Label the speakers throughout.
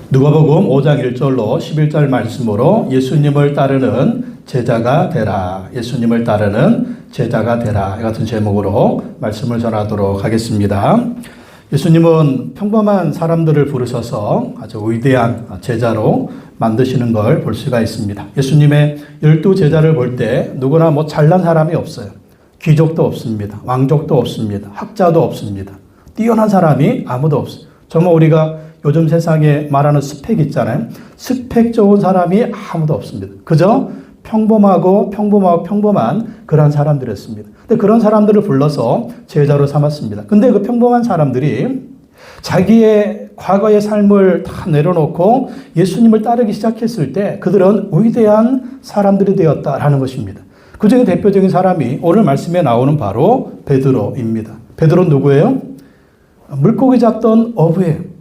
Speaker 1: 누가복음 5장 1절로 11절 말씀으로 예수님을 따르는 제자가 되라. 예수님을 따르는 제자가 되라. 이 같은 제목으로 말씀을 전하도록 하겠습니다. 예수님은 평범한 사람들을 부르셔서 아주 위대한 제자로 만드시는 걸 볼 수가 있습니다. 예수님의 12제자를 볼 때 누구나 잘난 사람이 없어요. 귀족도 없습니다. 왕족도 없습니다. 학자도 없습니다. 뛰어난 사람이 아무도 없어요. 정말 우리가 요즘 세상에 말하는 스펙 있잖아요. 스펙 좋은 사람이 아무도 없습니다. 그저 평범한 그런 사람들이었습니다. 근데 그런 사람들을 불러서 제자로 삼았습니다. 근데 그 평범한 사람들이 자기의 과거의 삶을 다 내려놓고 예수님을 따르기 시작했을 때 그들은 위대한 사람들이 되었다라는 것입니다. 그 중에 대표적인 사람이 오늘 말씀에 나오는 바로 베드로입니다. 베드로는 누구예요? 물고기 잡던 어부예요.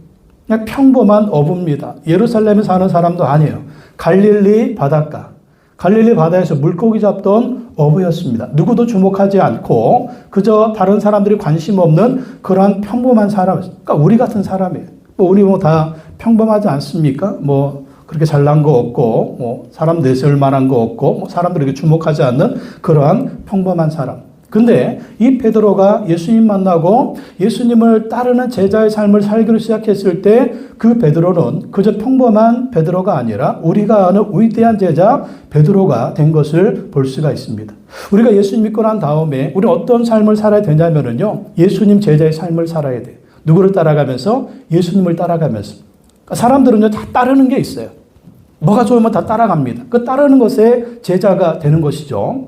Speaker 1: 그냥 평범한 어부입니다. 예루살렘에 사는 사람도 아니에요. 갈릴리 바다에서 물고기 잡던 어부였습니다. 누구도 주목하지 않고 그저 다른 사람들이 관심 없는 그러한 평범한 사람, 그러니까 우리 같은 사람이에요. 우리 다 평범하지 않습니까? 그렇게 잘난 거 없고, 사람 내세울 만한 거 없고, 사람들에게 주목하지 않는 그러한 평범한 사람. 근데 이 베드로가 예수님 만나고 예수님을 따르는 제자의 삶을 살기로 시작했을 때 그 베드로는 그저 평범한 베드로가 아니라 우리가 아는 위대한 제자 베드로가 된 것을 볼 수가 있습니다. 우리가 예수님 믿고 난 다음에 우리 어떤 삶을 살아야 되냐면요. 예수님 제자의 삶을 살아야 돼요. 누구를 따라가면서? 예수님을 따라가면서. 사람들은요, 다 따르는 게 있어요. 뭐가 좋으면 다 따라갑니다. 그 따르는 것에 제자가 되는 것이죠.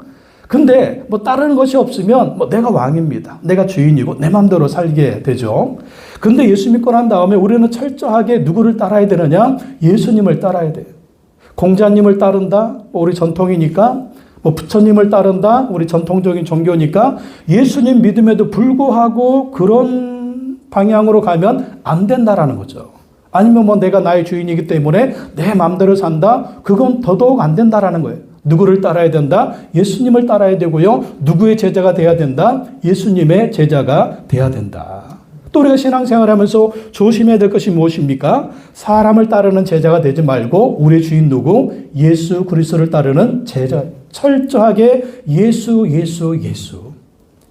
Speaker 1: 근데 따르는 것이 없으면 내가 왕입니다. 내가 주인이고 내 마음대로 살게 되죠. 근데 예수 믿고 난 다음에 우리는 철저하게 누구를 따라야 되느냐? 예수님을 따라야 돼요. 공자님을 따른다? 우리 전통이니까. 부처님을 따른다? 우리 전통적인 종교니까. 예수님 믿음에도 불구하고 그런 방향으로 가면 안 된다라는 거죠. 아니면 내가 나의 주인이기 때문에 내 마음대로 산다? 그건 더더욱 안 된다라는 거예요. 누구를 따라야 된다? 예수님을 따라야 되고요. 누구의 제자가 돼야 된다? 예수님의 제자가 돼야 된다. 또 우리가 신앙생활하면서 조심해야 될 것이 무엇입니까? 사람을 따르는 제자가 되지 말고 우리의 주인 누구? 예수 그리스도를 따르는 제자. 철저하게 예수.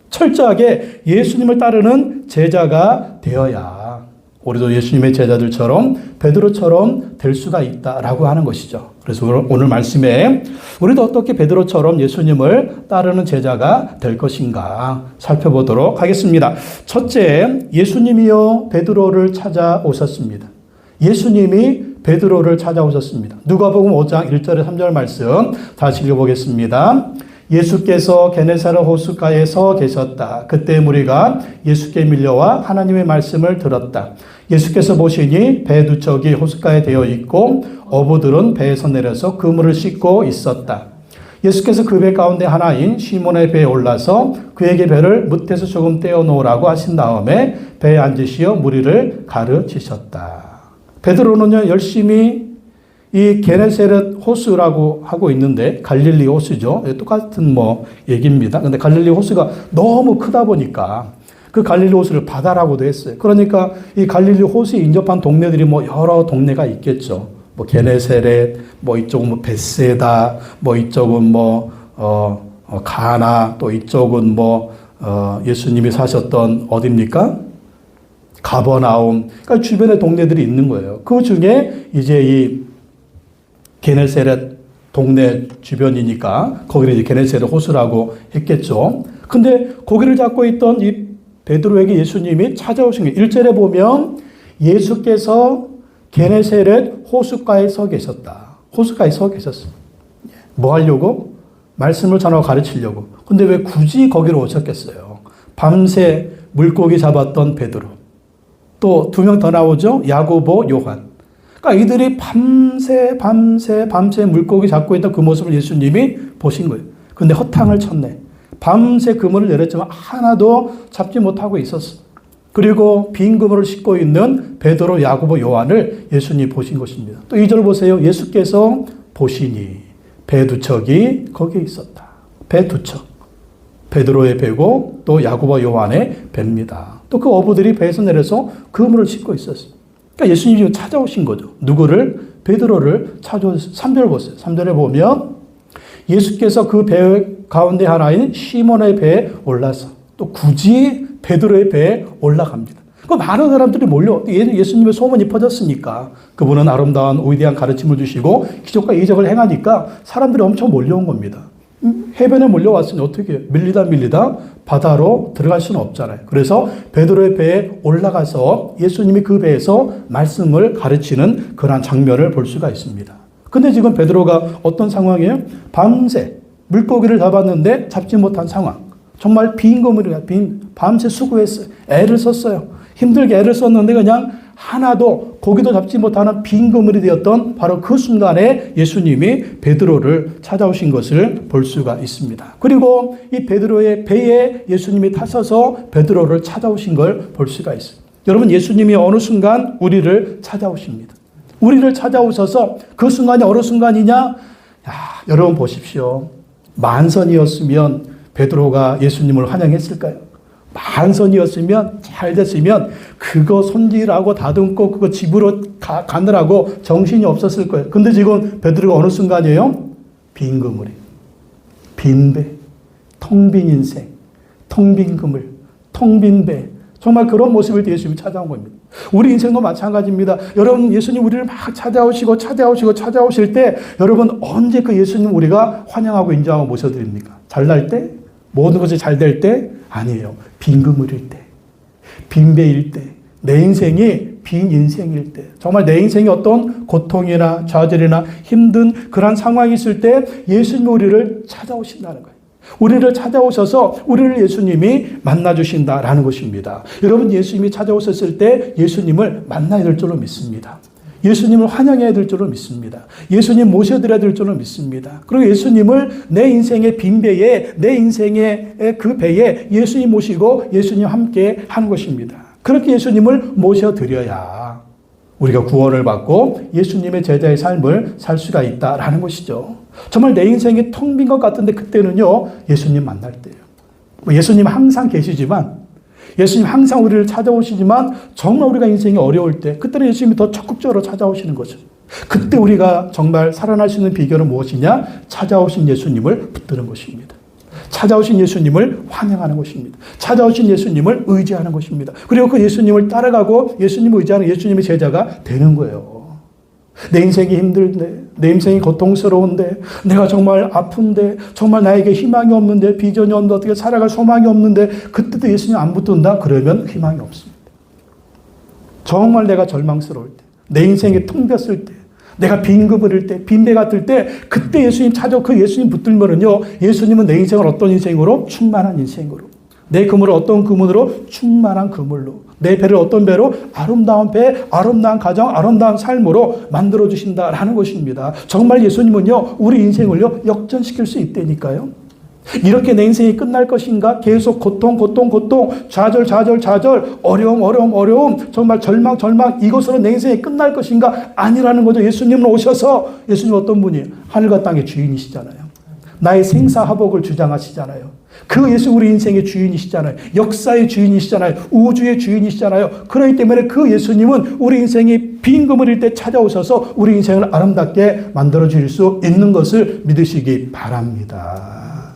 Speaker 1: 철저하게 예수님을 따르는 제자가 되어야 우리도 예수님의 제자들처럼 베드로처럼 될 수가 있다라고 하는 것이죠. 그래서 오늘 말씀에 우리도 어떻게 베드로처럼 예수님을 따르는 제자가 될 것인가 살펴보도록 하겠습니다. 첫째, 예수님이요 베드로를 찾아오셨습니다. 예수님이 베드로를 찾아오셨습니다. 누가복음 5장 1절에 3절 말씀 다시 읽어보겠습니다. 예수께서 게네사렛 호숫가에 서 계셨다. 그때 무리가 예수께 밀려와 하나님의 말씀을 들었다. 예수께서 보시니 배 두 척이 호숫가에 되어 있고 어부들은 배에서 내려서 그물을 씻고 있었다. 예수께서 그 배 가운데 하나인 시몬의 배에 올라서 그에게 배를 뭇에서 조금 떼어 놓으라고 하신 다음에 배에 앉으시어 무리를 가르치셨다. 베드로는요 열심히 이 게네사렛 호수라고 하고 있는데 갈릴리 호수죠. 똑같은 얘기입니다. 근데 갈릴리 호수가 너무 크다 보니까 그 갈릴리 호수를 바다라고도 했어요. 그러니까 이 갈릴리 호수에 인접한 동네들이 여러 동네가 있겠죠. 게네사렛, 이쪽은 베세다, 이쪽은 가나, 또 이쪽은 예수님이 사셨던 어디입니까? 가버나움. 그러니까 주변에 동네들이 있는 거예요. 그 중에 이제 이 게네사렛 동네 주변이니까 거기를 이제 게네사렛 호수라고 했겠죠. 근데 거기를 잡고 있던 이 베드로에게 예수님이 찾아오신 게 1절에 보면 예수께서 게네사렛 호숫가에 서 계셨다. 호숫가에 서 계셨어요. 뭐 하려고? 말씀을 전하고 가르치려고. 근데 왜 굳이 거기로 오셨겠어요? 밤새 물고기 잡았던 베드로. 또 2명 더 나오죠? 야고보, 요한. 그러니까 이들이 밤새 물고기 잡고 있던 그 모습을 예수님이 보신 거예요. 근데 허탕을 쳤네. 밤새 그물을 내렸지만 하나도 잡지 못하고 있었어. 그리고 빈 그물을 싣고 있는 베드로, 야고보, 요한을 예수님이 보신 것입니다. 또 2절 보세요. 예수께서 보시니 배 두 척이 거기에 있었다. 배 두 척. 베드로의 배고 또 야고보, 요한의 배입니다. 또 그 어부들이 배에서 내려서 그물을 싣고 있었어요. 그러니까 예수님이 찾아오신 거죠. 누구를? 베드로를 찾아오셨어요. 3절 보세요. 3절에 보면 예수께서 그 배 가운데 하나인 시몬의 배에 올라서 또 굳이 베드로의 배에 올라갑니다. 그 많은 사람들이 몰려 예수님의 소문이 퍼졌으니까 그분은 아름다운 위대한 가르침을 주시고 기적과 이적을 행하니까 사람들이 엄청 몰려온 겁니다. 해변에 몰려왔으니 어떻게 해요? 밀리다 바다로 들어갈 수는 없잖아요. 그래서 베드로의 배에 올라가서 예수님이 그 배에서 말씀을 가르치는 그러한 장면을 볼 수가 있습니다. 근데 지금 베드로가 어떤 상황이에요? 밤새 물고기를 잡았는데 잡지 못한 상황. 정말 빈 그물이야. 밤새 수고했어요. 애를 썼어요. 힘들게 애를 썼는데 그냥 하나도 고기도 잡지 못하는 빈 그물이 되었던 바로 그 순간에 예수님이 베드로를 찾아오신 것을 볼 수가 있습니다. 그리고 이 베드로의 배에 예수님이 타셔서 베드로를 찾아오신 걸 볼 수가 있어요. 여러분, 예수님이 어느 순간 우리를 찾아오십니다. 우리를 찾아오셔서 그 순간이 어느 순간이냐? 여러분 보십시오. 만선이었으면 베드로가 예수님을 환영했을까요? 만선이었으면 잘 됐으면 그거 손질하고 다듬고 그거 집으로 가느라고 정신이 없었을 거예요. 근데 지금 베드로가 어느 순간이에요? 빈 그물이, 빈 배, 텅 빈 인생, 텅 빈 그물, 텅 빈 배. 정말 그런 모습을 예수님이 찾아온 겁니다. 우리 인생도 마찬가지입니다. 여러분, 예수님 우리를 막 찾아오실 때 여러분 언제 그 예수님 우리가 환영하고 인정하고 모셔드립니까? 잘날 때? 모든 것이 잘 될 때? 아니에요. 빈 그물일 때, 빈 배일 때, 내 인생이 빈 인생일 때, 정말 내 인생이 어떤 고통이나 좌절이나 힘든 그런 상황이 있을 때 예수님이 우리를 찾아오신다는 거예요. 우리를 찾아오셔서 우리를 예수님이 만나주신다라는 것입니다. 여러분, 예수님이 찾아오셨을 때 예수님을 만나야 될 줄로 믿습니다. 예수님을 환영해야 될 줄로 믿습니다. 예수님 모셔드려야 될 줄로 믿습니다. 그리고 예수님을 내 인생의 빈 배에, 내 인생의 그 배에 예수님 모시고 예수님 함께 하는 것입니다. 그렇게 예수님을 모셔드려야 우리가 구원을 받고 예수님의 제자의 삶을 살 수가 있다라는 것이죠. 정말 내 인생이 텅 빈 것 같은데 그때는요, 예수님 만날 때예요. 예수님 항상 계시지만, 예수님 항상 우리를 찾아오시지만 정말 우리가 인생이 어려울 때 그때는 예수님이 더 적극적으로 찾아오시는 거죠. 그때 우리가 정말 살아날 수 있는 비결은 무엇이냐? 찾아오신 예수님을 붙드는 것입니다. 찾아오신 예수님을 환영하는 것입니다. 찾아오신 예수님을 의지하는 것입니다. 그리고 그 예수님을 따라가고 예수님을 의지하는 예수님의 제자가 되는 거예요. 내 인생이 힘들데, 내 인생이 고통스러운데, 내가 정말 아픈데, 정말 나에게 희망이 없는데, 비전이 없는데, 어떻게 살아갈 소망이 없는데, 그때도 예수님 안 붙든다? 그러면 희망이 없습니다. 정말 내가 절망스러울 때, 내 인생이 텅 빈었을 때, 내가 빈 그물일 때, 빈 배 같을 때, 그때 예수님 찾아 그 예수님 붙들면은요, 예수님은 내 인생을 어떤 인생으로? 충만한 인생으로. 내 그물을 어떤 그물로? 충만한 그물로. 내 배를 어떤 배로? 아름다운 배, 아름다운 가정, 아름다운 삶으로 만들어주신다라는 것입니다. 정말 예수님은요, 우리 인생을요, 역전시킬 수 있다니까요. 이렇게 내 인생이 끝날 것인가? 계속 고통, 좌절, 어려움, 정말 절망, 이것으로 내 인생이 끝날 것인가? 아니라는 거죠. 예수님은 오셔서, 예수님 어떤 분이에요? 하늘과 땅의 주인이시잖아요. 나의 생사화복을 주장하시잖아요. 그 예수 우리 인생의 주인이시잖아요. 역사의 주인이시잖아요. 우주의 주인이시잖아요. 그렇기 때문에 그 예수님은 우리 인생이 빈 그물일 때 찾아오셔서 우리 인생을 아름답게 만들어줄 수 있는 것을 믿으시기 바랍니다.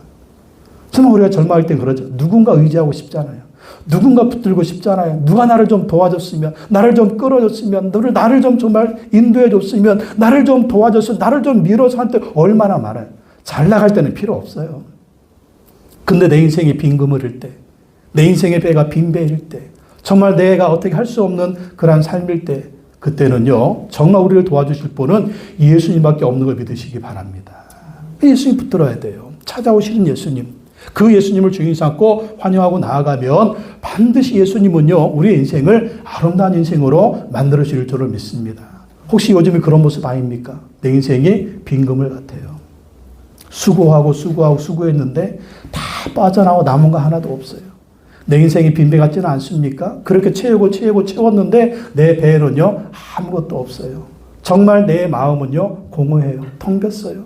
Speaker 1: 정말 우리가 절망할 때 그러죠. 누군가 의지하고 싶잖아요. 누군가 붙들고 싶잖아요. 누가 나를 좀 도와줬으면, 나를 좀 끌어줬으면, 나를 좀 정말 인도해줬으면, 나를 좀 도와줬으면, 나를 좀 밀어서 할 때 얼마나 많아요. 잘 나갈 때는 필요 없어요. 근데 내 인생이 빈 그물일 때, 내 인생의 배가 빈 배일 때, 정말 내가 어떻게 할 수 없는 그러한 삶일 때, 그때는요, 정말 우리를 도와주실 분은 예수님밖에 없는 걸 믿으시기 바랍니다. 예수님 붙들어야 돼요. 찾아오시는 예수님. 그 예수님을 주인 삼고 환영하고 나아가면 반드시 예수님은요, 우리의 인생을 아름다운 인생으로 만들어 주실 줄을 믿습니다. 혹시 요즘에 그런 모습 아닙니까? 내 인생이 빈 그물 같아요. 수고했는데 다 빠져나오고 남은 거 하나도 없어요. 내 인생이 빈배 같지는 않습니까? 그렇게 채웠는데 내 배에는요, 아무것도 없어요. 정말 내 마음은요, 공허해요. 텅 빈어요.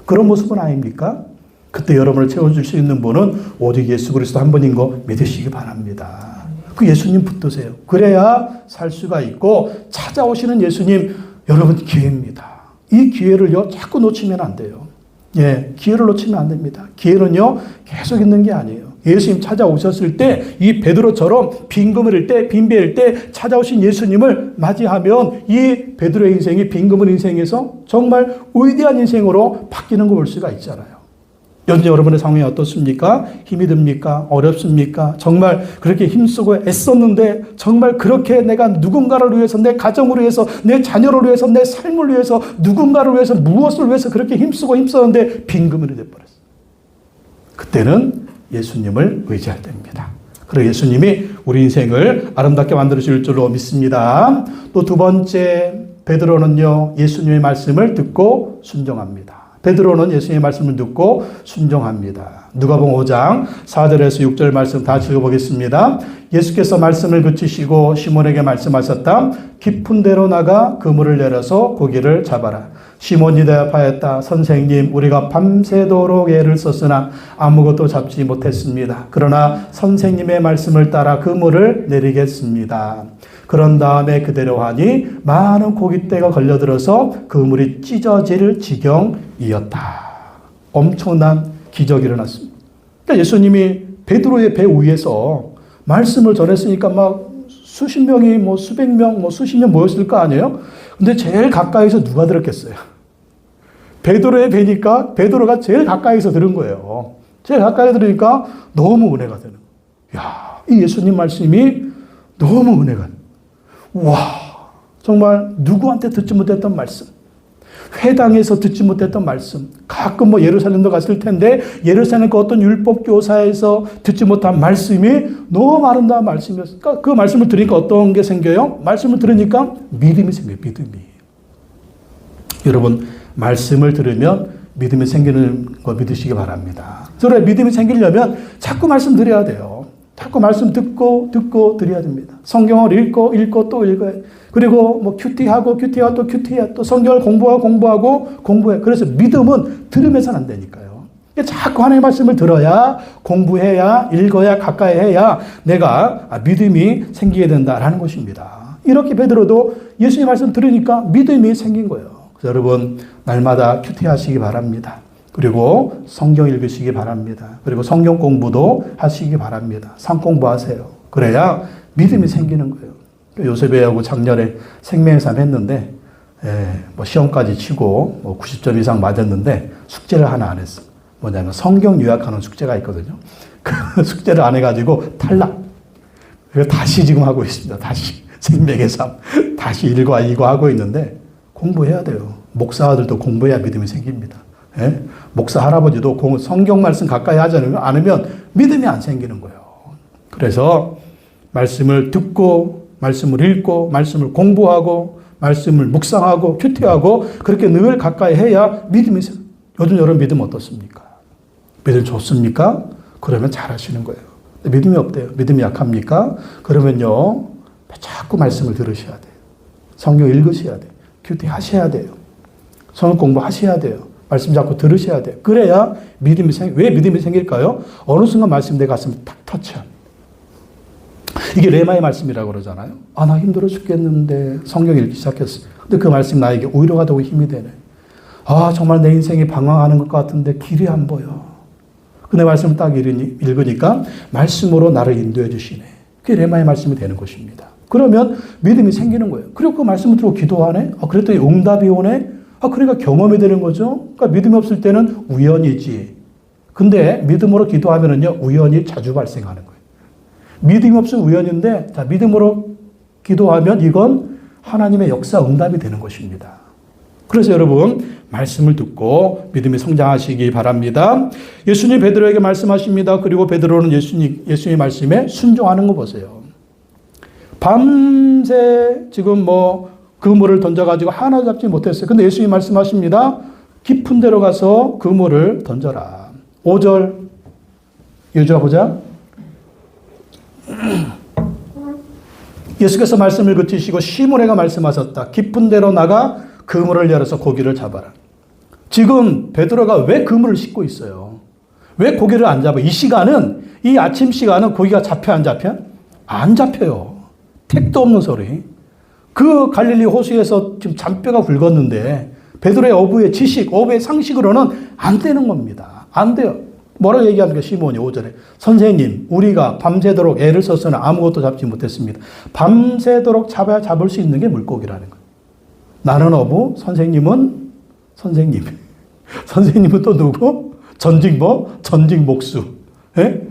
Speaker 1: 그런 모습은 아닙니까? 그때 여러분을 채워줄 수 있는 분은 오직 예수 그리스도 한 분인 거 믿으시기 바랍니다. 그 예수님 붙드세요. 그래야 살 수가 있고 찾아오시는 예수님 여러분 기회입니다. 이 기회를요 자꾸 놓치면 안 돼요. 예, 기회를 놓치면 안 됩니다. 기회는요 계속 있는 게 아니에요. 예수님 찾아오셨을 때 이 베드로처럼 빈 그물일 때, 빈 배일 때 찾아오신 예수님을 맞이하면 이 베드로의 인생이 빈 그물 인생에서 정말 위대한 인생으로 바뀌는 걸 볼 수가 있잖아요. 현재 여러분의 상황이 어떻습니까? 힘이 듭니까? 어렵습니까? 정말 그렇게 힘쓰고 애썼는데 정말 그렇게 내가 누군가를 위해서, 내 가정을 위해서, 내 자녀를 위해서, 내 삶을 위해서, 누군가를 위해서, 무엇을 위해서 그렇게 힘쓰고 힘썼는데 빈 그물이 돼버렸어요. 그때는 예수님을 의지해야 됩니다. 그리고 예수님이 우리 인생을 아름답게 만들어줄 줄로 믿습니다. 또 두 번째, 베드로는요 예수님의 말씀을 듣고 순종합니다. 베드로는 예수님의 말씀을 듣고 순종합니다. 누가복음 5장 4절에서 6절 말씀 다 읽어보겠습니다. 예수께서 말씀을 그치시고 시몬에게 말씀하셨다. 깊은 데로 나가 그물을 내려서 고기를 잡아라. 시몬이 대답하였다. 선생님, 우리가 밤새도록 애를 썼으나 아무것도 잡지 못했습니다. 그러나 선생님의 말씀을 따라 그물을 내리겠습니다. 그런 다음에 그대로 하니 많은 고깃대가 걸려들어서 그물이 찢어질 지경이었다. 엄청난 기적이 일어났습니다. 그러니까 예수님이 베드로의 배 위에서 말씀을 전했으니까 막 수십 명이 뭐 수백 명, 뭐 수십 명 모였을 거 아니에요? 근데 제일 가까이서 누가 들었겠어요? 베드로의 배니까 베드로가 제일 가까이서 들은 거예요. 제일 가까이 들으니까 너무 은혜가 되는 거예요. 야, 이 예수님 말씀이 너무 은혜가 돼요. 와, 정말 누구한테 듣지 못했던 말씀, 회당에서 듣지 못했던 말씀, 가끔 뭐 예루살렘도 갔을 텐데 예루살렘 그 어떤 율법 교사에서 듣지 못한 말씀이 너무 아름다운 말씀이었어요. 그러니까 그 말씀을 들으니까 어떤 게 생겨요? 말씀을 들으니까 믿음이 생겨요. 믿음이. 여러분, 말씀을 들으면 믿음이 생기는 거 믿으시기 바랍니다. 그래서 믿음이 생기려면 자꾸 말씀 드려야 돼요. 자꾸 말씀 듣고 드려야 됩니다. 성경을 읽고 또 읽어야 돼요. 그리고 뭐 큐티하고 또 큐티해. 또 성경을 공부해. 그래서 믿음은 들으면서는 안 되니까요. 자꾸 하나님의 말씀을 들어야, 공부해야, 읽어야, 가까이 해야 내가 믿음이 생기게 된다라는 것입니다. 이렇게 베드로도 예수님의 말씀 들으니까 믿음이 생긴 거예요. 그래서 여러분, 날마다 큐티하시기 바랍니다. 그리고 성경 읽으시기 바랍니다. 그리고 성경 공부도 하시기 바랍니다. 상 공부하세요. 그래야 믿음이 생기는 거예요. 요셉애하고 작년에 생명의 삶 했는데, 뭐 시험까지 치고 뭐 90점 이상 맞았는데 숙제를 하나 안 했어요. 뭐냐면 성경 요약하는 숙제가 있거든요. 그 숙제를 안 해가지고 탈락. 그래서 다시 지금 하고 있습니다. 다시 생명의 삶 다시 이거 하고 있는데 공부해야 돼요. 목사 아들도 공부해야 믿음이 생깁니다. 예? 목사 할아버지도 성경 말씀 가까이 하지 않으면 믿음이 안 생기는 거예요. 그래서 말씀을 듣고, 말씀을 읽고, 말씀을 공부하고, 말씀을 묵상하고, 큐티하고, 그렇게 늘 가까이 해야 믿음이 생겨요. 요즘 여러분 믿음 어떻습니까? 믿음 좋습니까? 그러면 잘 하시는 거예요. 믿음이 없대요. 믿음이 약합니까? 그러면요, 자꾸 말씀을 들으셔야 돼요. 성경 읽으셔야 돼요. 큐티 하셔야 돼요. 성경 공부하셔야 돼요. 말씀 자꾸 들으셔야 돼요. 그래야 믿음이 왜 믿음이 생길까요? 어느 순간 말씀 내 가슴에 탁 터치합니다. 이게 레마의 말씀이라고 그러잖아요. 아, 나 힘들어 죽겠는데 성경 읽기 시작했어. 근데 그 말씀 나에게 위로가 되고 힘이 되네. 아, 정말 내 인생이 방황하는 것 같은데 길이 안 보여. 근데 말씀을 딱 읽으니까 말씀으로 나를 인도해 주시네. 그게 레마의 말씀이 되는 것입니다. 그러면 믿음이 생기는 거예요. 그리고 그 말씀을 들고 기도하네? 아, 그랬더니 응답이 오네? 아, 그러니까 경험이 되는 거죠. 그러니까 믿음이 없을 때는 우연이지. 근데 믿음으로 기도하면은요, 우연이 자주 발생하는 거예요. 믿음이 없으면 우연인데, 자, 믿음으로 기도하면 이건 하나님의 역사 응답이 되는 것입니다. 그래서 여러분, 말씀을 듣고 믿음이 성장하시기 바랍니다. 예수님 베드로에게 말씀하십니다. 그리고 베드로는 예수님의 말씀에 순종하는 거 보세요. 밤새 지금 뭐 그물을 던져가지고 하나 잡지 못했어요. 근데 예수님이 말씀하십니다. 깊은 데로 가서 그물을 던져라. 5절 읽어줘 보자. 예수께서 말씀을 그치시고 시몬에게 말씀하셨다. 깊은 데로 나가 그물을 열어서 고기를 잡아라. 지금 베드로가 왜 그물을 싣고 있어요? 왜 고기를 안 잡아? 이 시간은, 이 아침 시간은 고기가 잡혀 안 잡혀? 안 잡혀요. 택도 없는 소리. 그 갈릴리 호수에서 지금 잔뼈가 굵었는데 베드로의 어부의 지식, 어부의 상식으로는 안 되는 겁니다. 안 돼요. 뭐라고 얘기합니까? 시몬이 5절에. 선생님, 우리가 밤새도록 애를 써서는 아무것도 잡지 못했습니다. 밤새도록 잡아야 잡을 수 있는 게 물고기라는 거예요. 나는 어부, 선생님은 선생님. 선생님은 또 누구? 전직 뭐? 전직 목수. 예?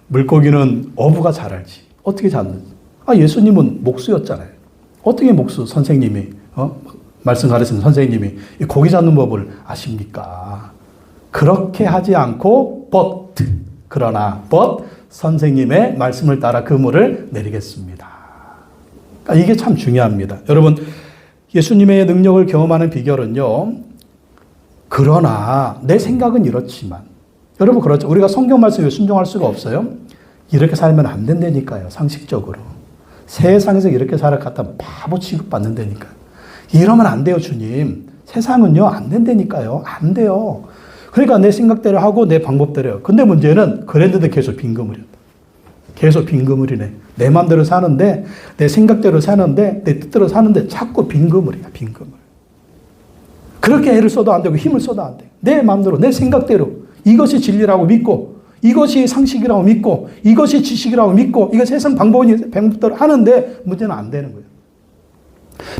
Speaker 1: 물고기는 어부가 잘 알지. 어떻게 잡는지. 예수님은 목수였잖아요. 어떻게 목수 선생님이 말씀 가르치는 선생님이 이 고기 잡는 법을 아십니까? 그렇게 하지 않고 그러나 선생님의 말씀을 따라 그물을 내리겠습니다. 그러니까 이게 참 중요합니다. 여러분, 예수님의 능력을 경험하는 비결은요. 그러나 내 생각은 이렇지만 여러분 그렇죠. 우리가 성경 말씀에 순종할 수가 없어요. 이렇게 살면 안 된다니까요. 상식적으로. 세상에서 이렇게 살아갔다 바보 취급받는다니까요. 이러면 안 돼요, 주님. 세상은요, 안 된다니까요. 안 돼요. 그러니까 내 생각대로 하고 내 방법대로 해요. 근데 문제는 그랬는데 계속 빈 그물이었다. 계속 빈 그물이네. 내 마음대로 사는데, 내 생각대로 사는데, 내 뜻대로 사는데 자꾸 빈 그물이야, 빈 그물. 그렇게 애를 써도 안 되고 힘을 써도 안 돼. 내 마음대로, 내 생각대로 이것이 진리라고 믿고 이것이 상식이라고 믿고 이것이 지식이라고 믿고 이거 세상 방법대로 하는데 문제는 안 되는 거예요.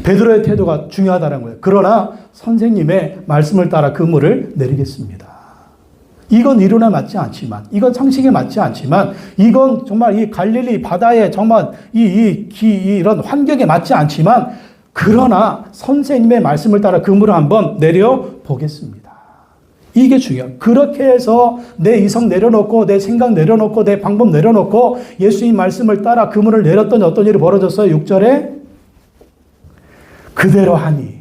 Speaker 1: 베드로의 태도가 중요하다는 거예요. 그러나 선생님의 말씀을 따라 그물을 내리겠습니다. 이건 이론에 맞지 않지만 이건 상식에 맞지 않지만 이건 정말 이 갈릴리 바다에 정말 이런 환경에 맞지 않지만 그러나 선생님의 말씀을 따라 그물을 한번 내려보겠습니다. 이게 중요해요. 그렇게 해서 내 이성 내려놓고 내 생각 내려놓고 내 방법 내려놓고 예수님 말씀을 따라 그물을 내렸더니 어떤 일이 벌어졌어요? 6절에 그대로 하니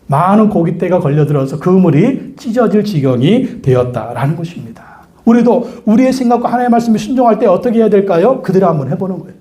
Speaker 1: 많은 고깃대가 걸려들어서 그물이 찢어질 지경이 되었다라는 것입니다. 우리도 우리의 생각과 하나님의 말씀에 순종할 때 어떻게 해야 될까요? 그대로 한번 해보는 거예요.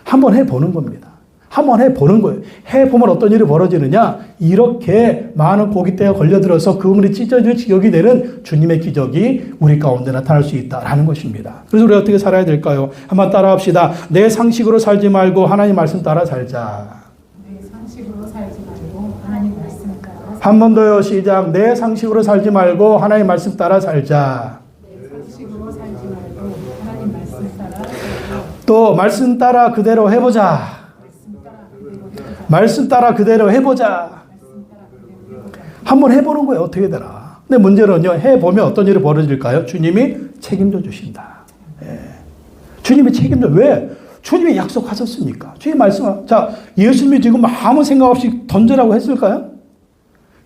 Speaker 1: 한번 해보는 겁니다. 한번 해보는 거예요. 해보면 어떤 일이 벌어지느냐? 이렇게 많은 고깃대가 걸려들어서 그물이 찢어질 지경이 되는 주님의 기적이 우리 가운데 나타날 수 있다라는 것입니다. 그래서 우리 어떻게 살아야 될까요? 한번 따라합시다. 내 상식으로 살지 말고 하나님 말씀 따라 살자.
Speaker 2: 내 상식으로 살지 말고 하나님 말씀 따라 살자.
Speaker 1: 한 번 더요. 시작. 내 상식으로 살지 말고 하나님 말씀 따라 살자.
Speaker 2: 내 상식으로 살지 말고 하나님 말씀 따라 살자.
Speaker 1: 또 말씀 따라 그대로 해보자. 말씀 따라 그대로 해보자. 한번 해보는 거예요. 어떻게 되나. 근데 문제는요. 해보면 어떤 일이 벌어질까요? 주님이 책임져 주신다. 예. 주님이 책임져. 왜? 주님이 약속하셨으니까. 주님 말씀. 자, 예수님이 지금 아무 생각 없이 던지라고 했을까요?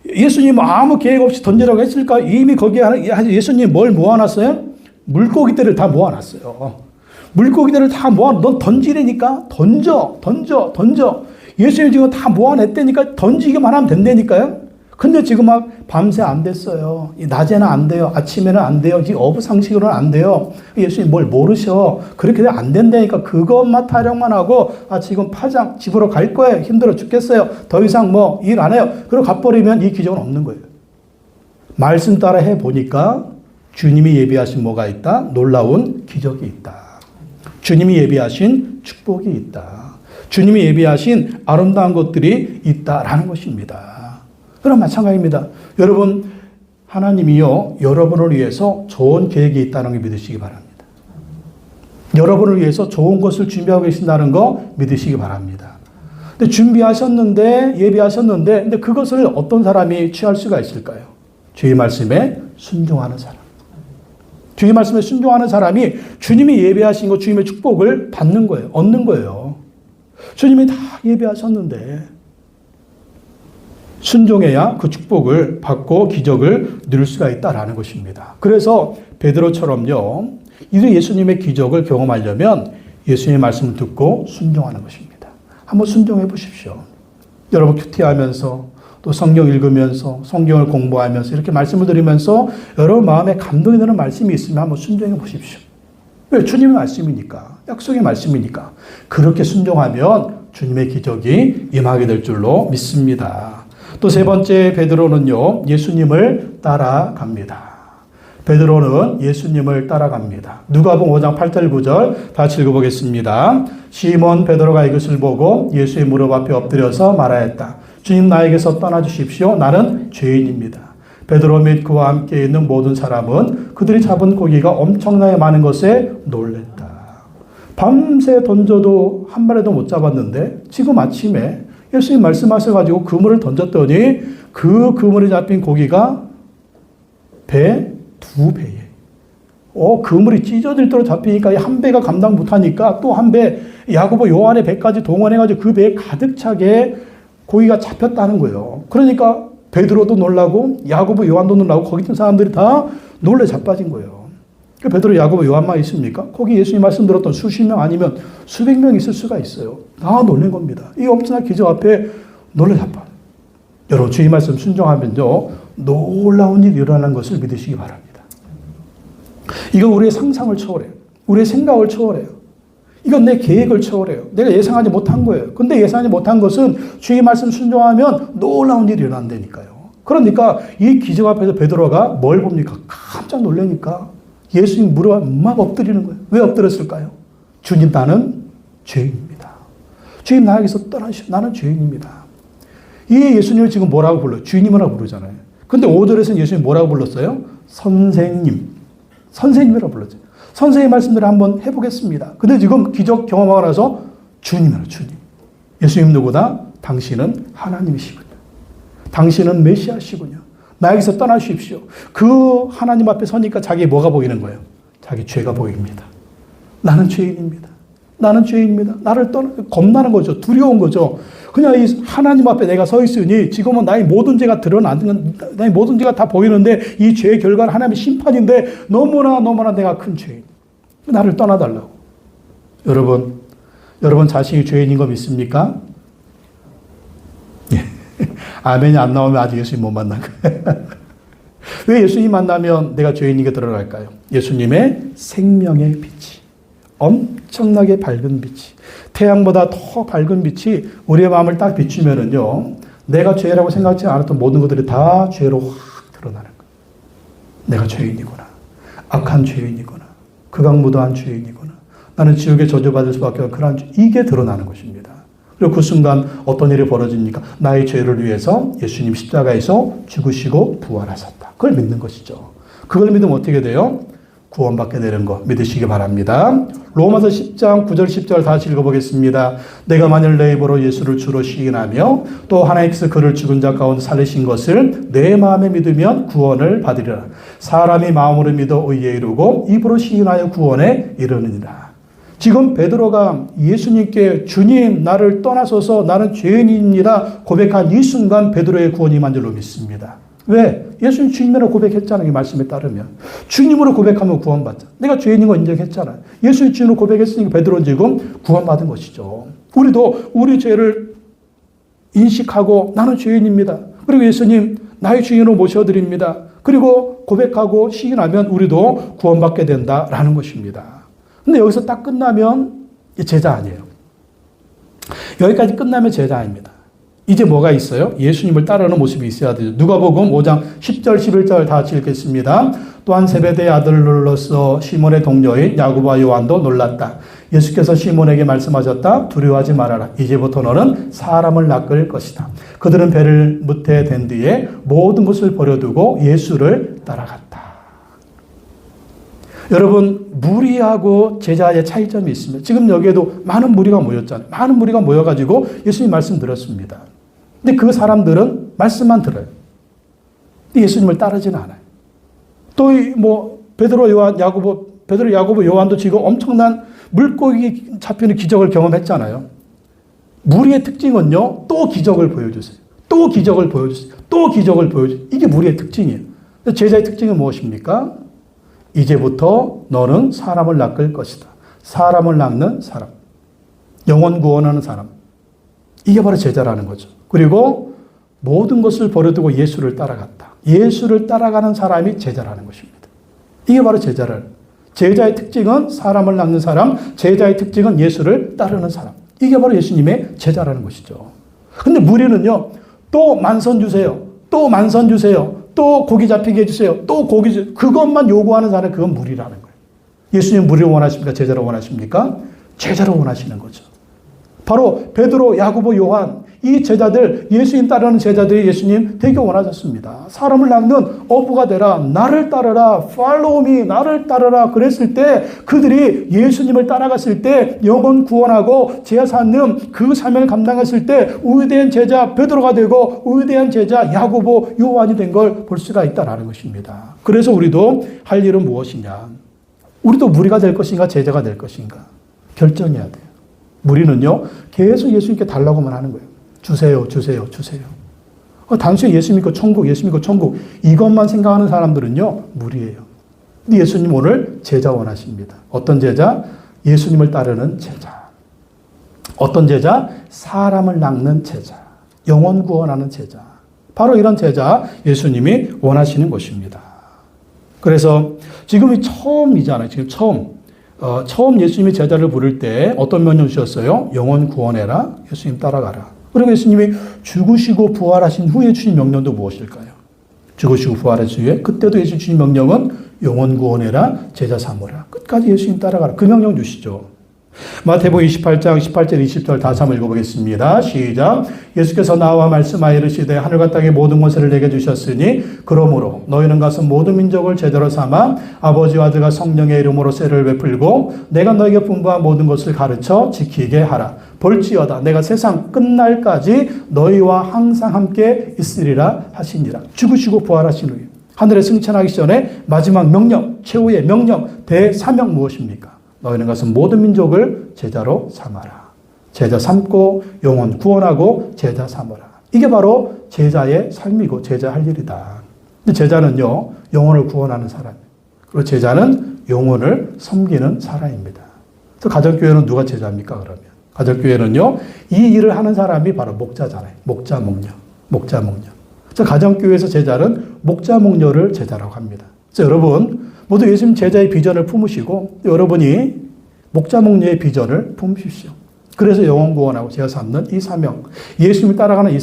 Speaker 1: 예수님 아무 계획 없이 던지라고 했을까요? 이미 거기에 예수님 뭘 모아놨어요? 물고기들을 다 모아놨어요. 물고기들을 다 넌 던지라니까? 던져. 예수님 지금 다 모아냈다니까 던지기만 하면 된다니까요. 근데 지금 막 밤새 안 됐어요. 낮에는 안 돼요. 아침에는 안 돼요. 지금 어부 상식으로는 안 돼요. 예수님 뭘 모르셔. 그렇게 안 된다니까 그것만 타령만 하고 지금 파장 집으로 갈 거예요. 힘들어 죽겠어요. 더 이상 뭐 일 안 해요. 그리고 가버리면 이 기적은 없는 거예요. 말씀 따라 해보니까 주님이 예비하신 뭐가 있다? 놀라운 기적이 있다. 주님이 예비하신 축복이 있다. 주님이 예비하신 아름다운 것들이 있다라는 것입니다. 그럼 마찬가지입니다. 여러분, 하나님이요, 여러분을 위해서 좋은 계획이 있다는 걸 믿으시기 바랍니다. 여러분을 위해서 좋은 것을 준비하고 계신다는 거 믿으시기 바랍니다. 근데 준비하셨는데, 예비하셨는데, 근데 그것을 어떤 사람이 취할 수가 있을까요? 주의 말씀에 순종하는 사람. 주의 말씀에 순종하는 사람이 주님이 예비하신 것, 주님의 축복을 받는 거예요. 얻는 거예요. 주님이 다 예비하셨는데 순종해야 그 축복을 받고 기적을 누릴 수가 있다라는 것입니다. 그래서 베드로처럼요. 이제 예수님의 기적을 경험하려면 예수님의 말씀을 듣고 순종하는 것입니다. 한번 순종해 보십시오. 여러분 큐티하면서 또 성경 읽으면서 성경을 공부하면서 이렇게 말씀을 들으면서 여러분 마음에 감동이 되는 말씀이 있으면 한번 순종해 보십시오. 왜? 주님의 말씀이니까. 약속의 말씀이니까. 그렇게 순종하면 주님의 기적이 임하게 될 줄로 믿습니다. 또 세 번째 베드로는요. 예수님을 따라갑니다. 베드로는 예수님을 따라갑니다. 누가복음 5장 8절 9절 다 읽어보겠습니다. 시몬 베드로가 이것을 보고 예수의 무릎 앞에 엎드려서 말하였다. 주님, 나에게서 떠나주십시오. 나는 죄인입니다. 베드로 및 그와 함께 있는 모든 사람은 그들이 잡은 고기가 엄청나게 많은 것에 놀랬다. 밤새 던져도 한 마리도 못 잡았는데 지금 아침에 예수님 말씀하셔가지고 그물을 던졌더니 그 그물에 잡힌 고기가 배 2배에. 그물이 찢어질 대로 잡히니까 한 배가 감당 못하니까 또 한 배, 야고보 요한의 배까지 동원해가지고 그 배에 가득 차게 고기가 잡혔다는 거예요. 그러니까 베드로도 놀라고 야고보 요한도 놀라고 거기 있는 사람들이 다 놀래 자빠진 거예요. 베드로, 야고보, 요한만 있습니까? 거기 예수님 말씀 들었던 수십 명 아니면 수백 명 있을 수가 있어요. 다 놀란 겁니다. 이 엄청난 기적 앞에 놀래 자빠. 여러분, 주의 말씀 순종하면요, 놀라운 일이 일어나는 것을 믿으시기 바랍니다. 이건 우리의 상상을 초월해요. 우리의 생각을 초월해요. 이건 내 계획을 초월해요. 내가 예상하지 못한 거예요. 근데 예상하지 못한 것은 주의 말씀 순종하면 놀라운 일이 일어난다니까요. 그러니까 이 기적 앞에서 베드로가 뭘 봅니까? 깜짝 놀라니까 예수님 무릎 앞에 막 엎드리는 거예요. 왜 엎드렸을까요? 주님, 나는 죄인입니다. 주님, 나에게서 떠나시오. 나는 죄인입니다. 이 예수님을 지금 뭐라고 불러요? 주님이라고 부르잖아요. 근데 5절에서는 예수님 뭐라고 불렀어요? 선생님. 선생님이라고 불렀어요. 선생님 말씀대로 한번 해보겠습니다. 근데 지금 기적 경험하고 나서 주님이라, 주님. 예수님 누구다? 당신은 하나님이시군요. 당신은 메시아시군요. 나에게서 떠나십시오. 그 하나님 앞에 서니까 자기 뭐가 보이는 거예요? 자기 죄가 보입니다. 나는 죄인입니다. 나는 죄인입니다. 나를 겁나는 거죠. 두려운 거죠. 그냥 이 하나님 앞에 내가 서 있으니 지금은 나의 모든 죄가 드러나는, 나의 모든 죄가 다 보이는데 이 죄의 결과는 하나님의 심판인데 너무나 내가 큰 죄인. 나를 떠나달라고. 여러분 자신이 죄인인 거 믿습니까? 아멘이 안 나오면 아직 예수님 못 만난 거예요. 왜 예수님 만나면 내가 죄인인 게 드러날까요? 예수님의 생명의 빛이, 엄청나게 밝은 빛이, 태양보다 더 밝은 빛이 우리의 마음을 딱 비추면은요, 내가 죄라고 생각지 않았던 모든 것들이 다 죄로 확 드러나는 거예요. 내가 죄인이구나. 악한 죄인이구나. 극악무도한 죄인이구나. 나는 지옥에 저주받을 수밖에 없는 그런 죄. 이게 드러나는 것입니다. 그리고 그 순간 어떤 일이 벌어집니까? 나의 죄를 위해서 예수님 십자가에서 죽으시고 부활하셨다. 그걸 믿는 것이죠. 그걸 믿으면 어떻게 돼요? 구원받게 되는 거 믿으시기 바랍니다. 로마서 10장 9절 10절 다시 읽어보겠습니다. 내가 만일 내 입으로 예수를 주로 시인하며 또 하나님께서 그를 죽은 자 가운데 살리신 것을 내 마음에 믿으면 구원을 받으리라. 사람이 마음으로 믿어 의에 이르고 입으로 시인하여 구원에 이르느니라. 지금 베드로가 예수님께 주님, 나를 떠나소서, 나는 죄인입니다 고백한 이 순간 베드로의 구원이 임한 줄로 믿습니다. 왜? 예수님 주님으로 고백했잖아요. 이 말씀에 따르면. 주님으로 고백하면 구원받자. 내가 죄인인 거 인정했잖아요. 예수님 주님으로 고백했으니까 베드로는 지금 구원받은 것이죠. 우리도 우리 죄를 인식하고 나는 죄인입니다. 그리고 예수님 나의 주인으로 모셔드립니다. 그리고 고백하고 시인하면 우리도 구원받게 된다라는 것입니다. 근데 여기서 딱 끝나면 제자 아니에요. 여기까지 끝나면 제자 아닙니다. 이제 뭐가 있어요? 예수님을 따르는 모습이 있어야 되죠. 누가복음 5장 10절 11절 다 같이 읽겠습니다. 또한 세베대의 아들로서 시몬의 동료인 야고보와 요한도 놀랐다. 예수께서 시몬에게 말씀하셨다. 두려워하지 말아라. 이제부터 너는 사람을 낚을 것이다. 그들은 배를 무태 댄 뒤에 모든 것을 버려두고 예수를 따라갔다. 여러분, 무리하고 제자의 차이점이 있습니다. 지금 여기에도 많은 무리가 모였잖아요. 많은 무리가 모여가지고 예수님 말씀 들었습니다. 근데 그 사람들은 말씀만 들어요. 근데 예수님을 따르지는 않아요. 또 베드로, 야고보, 요한도 지금 엄청난 물고기 잡히는 기적을 경험했잖아요. 무리의 특징은요, 또 기적을 보여주세요. 또 기적을 보여주세요. 또 기적을 보여주세요. 이게 무리의 특징이에요. 제자의 특징은 무엇입니까? 이제부터 너는 사람을 낚을 것이다. 사람을 낚는 사람. 영혼 구원하는 사람. 이게 바로 제자라는 거죠. 그리고 모든 것을 버려두고 예수를 따라갔다. 예수를 따라가는 사람이 제자라는 것입니다. 이게 바로 제자의 특징은 사람을 낚는 사람, 제자의 특징은 예수를 따르는 사람. 이게 바로 예수님의 제자라는 것이죠. 근데 무리는요, 또 만선 주세요. 또 만선 주세요. 또 고기 잡히게 해주세요. 또 고기 주세요. 그것만 요구하는 사람은 그건 무리라는 거예요. 예수님 무리를 원하십니까? 제자를 원하십니까? 제자를 원하시는 거죠. 바로 베드로, 야고보, 요한 이 제자들, 예수님 따르는 제자들이 예수님 되게 원하셨습니다. 사람을 낚는 어부가 되라. 나를 따르라. Follow me. 나를 따르라. 그랬을 때 그들이 예수님을 따라갔을 때 영혼 구원하고 죄 사는 그 사명을 감당했을 때 위대한 제자 베드로가 되고 위대한 제자 야고보, 요한이 된 걸 볼 수가 있다라는 것입니다. 그래서 우리도 할 일은 무엇이냐? 우리도 무리가 될 것인가 제자가 될 것인가? 결정해야 돼요. 무리는요, 계속 예수님께 달라고만 하는 거예요. 주세요, 주세요, 주세요. 단순히 예수 믿고 천국, 예수 믿고 천국, 이것만 생각하는 사람들은요, 무리예요. 근데 예수님 오늘 제자 원하십니다. 어떤 제자? 예수님을 따르는 제자. 어떤 제자? 사람을 낚는 제자. 영혼 구원하는 제자. 바로 이런 제자 예수님이 원하시는 것입니다. 그래서 지금이 처음이잖아요. 지금 처음 예수님이 제자를 부를 때 어떤 명령 주셨어요? 영혼 구원해라. 예수님 따라가라. 그리고 예수님이 죽으시고 부활하신 후에 주신 명령도 무엇일까요? 죽으시고 부활하신 후에 그때도 예수님 주신 명령은 영혼 구원해라. 제자 삼으라. 끝까지 예수님 따라가라. 그 명령 주시죠. 마태복음 28장 18절 20절 다시 한번 읽어보겠습니다. 시작. 예수께서 나와 말씀하여 이르시되 하늘과 땅의 모든 것을 내게 주셨으니 그러므로 너희는 가서 모든 민족을 제자로 삼아 아버지와 아들과 성령의 이름으로 세례를 베풀고 내가 너에게 분부한 모든 것을 가르쳐 지키게 하라. 볼지어다 내가 세상 끝날까지 너희와 항상 함께 있으리라 하시니라. 죽으시고 부활하신 후에 하늘에 승천하기 전에 마지막 명령, 최후의 명령, 대사명 무엇입니까? 너희는 가서 모든 민족을 제자로 삼아라. 제자 삼고 영혼 구원하고 제자 삼아라. 이게 바로 제자의 삶이고 제자 할 일이다. 근데 제자는요, 영혼을 구원하는 사람이에요. 그리고 제자는 영혼을 섬기는 사람입니다. 그래서 가정교회는 누가 제자입니까, 그러면? 가정교회는요, 이 일을 하는 사람이 바로 목자잖아요. 목자, 목녀. 목자, 목녀. 그래서 가정교회에서 제자는 목자, 목녀를 제자라고 합니다. 그래서 여러분, 모두 예수님 제자의 비전을 품으시고 여러분이 목자 목녀의 비전을 품으십시오. 그래서 영혼 구원하고 제자 삼는 이 사명, 예수님을 따라가는 이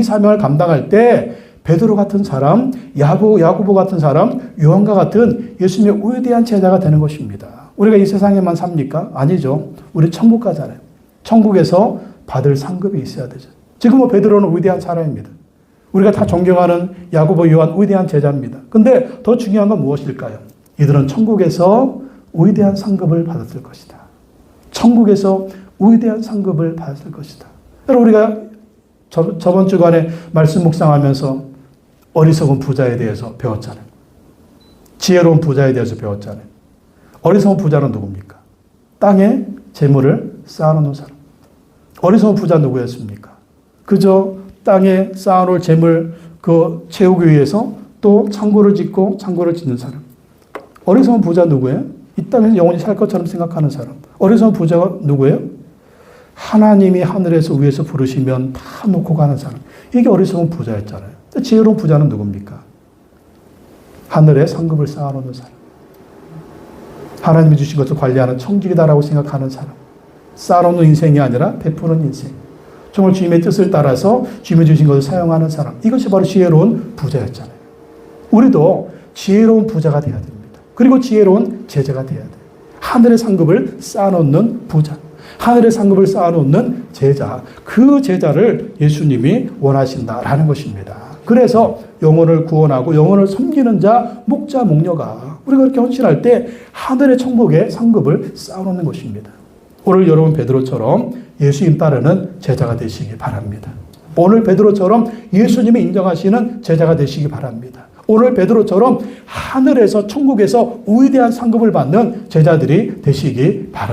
Speaker 1: 사명을 감당할 때 베드로 같은 사람, 야고보 같은 사람, 요한과 같은 예수님의 위대한 제자가 되는 것입니다. 우리가 이 세상에만 삽니까? 아니죠. 우리 천국 가잖아요. 천국에서 받을 상급이 있어야 되죠. 지금 베드로는 위대한 사람입니다. 우리가 다 존경하는 야고보, 요한 위대한 제자입니다. 근데 더 중요한 건 무엇일까요? 이들은 천국에서 위대한 상급을 받았을 것이다. 천국에서 위대한 상급을 받았을 것이다. 여러분, 우리가 저번 주간에 말씀 묵상하면서 어리석은 부자에 대해서 배웠잖아요. 지혜로운 부자에 대해서 배웠잖아요. 어리석은 부자는 누굽니까? 땅에 재물을 쌓아놓는 사람. 어리석은 부자 누구였습니까? 그저 땅에 쌓아놓을 재물 채우기 위해서 또 창고를 짓고 창고를 짓는 사람. 어리석은 부자 누구예요? 이 땅에서 영원히 살 것처럼 생각하는 사람. 어리석은 부자가 누구예요? 하나님이 하늘에서 위에서 부르시면 다 놓고 가는 사람. 이게 어리석은 부자였잖아요. 지혜로운 부자는 누굽니까? 하늘에 상급을 쌓아놓는 사람. 하나님이 주신 것을 관리하는 청직이다라고 생각하는 사람. 쌓아놓는 인생이 아니라 베푸는 인생. 정말 주님의 뜻을 따라서 주님이 주신 것을 사용하는 사람. 이것이 바로 지혜로운 부자였잖아요. 우리도 지혜로운 부자가 되어야 됩니다. 그리고 지혜로운 제자가 되어야 돼요. 하늘의 상급을 쌓아놓는 부자. 하늘의 상급을 쌓아놓는 제자. 그 제자를 예수님이 원하신다라는 것입니다. 그래서 영혼을 구원하고 영혼을 섬기는 자, 목자, 목녀가 우리가 그렇게 헌신할 때 하늘의 천국의 상급을 쌓아놓는 것입니다. 오늘 여러분 베드로처럼 예수님 따르는 제자가 되시기 바랍니다. 오늘 베드로처럼 예수님이 인정하시는 제자가 되시기 바랍니다. 오늘 베드로처럼 하늘에서 천국에서 위대한 상급을 받는 제자들이 되시기 바랍니다.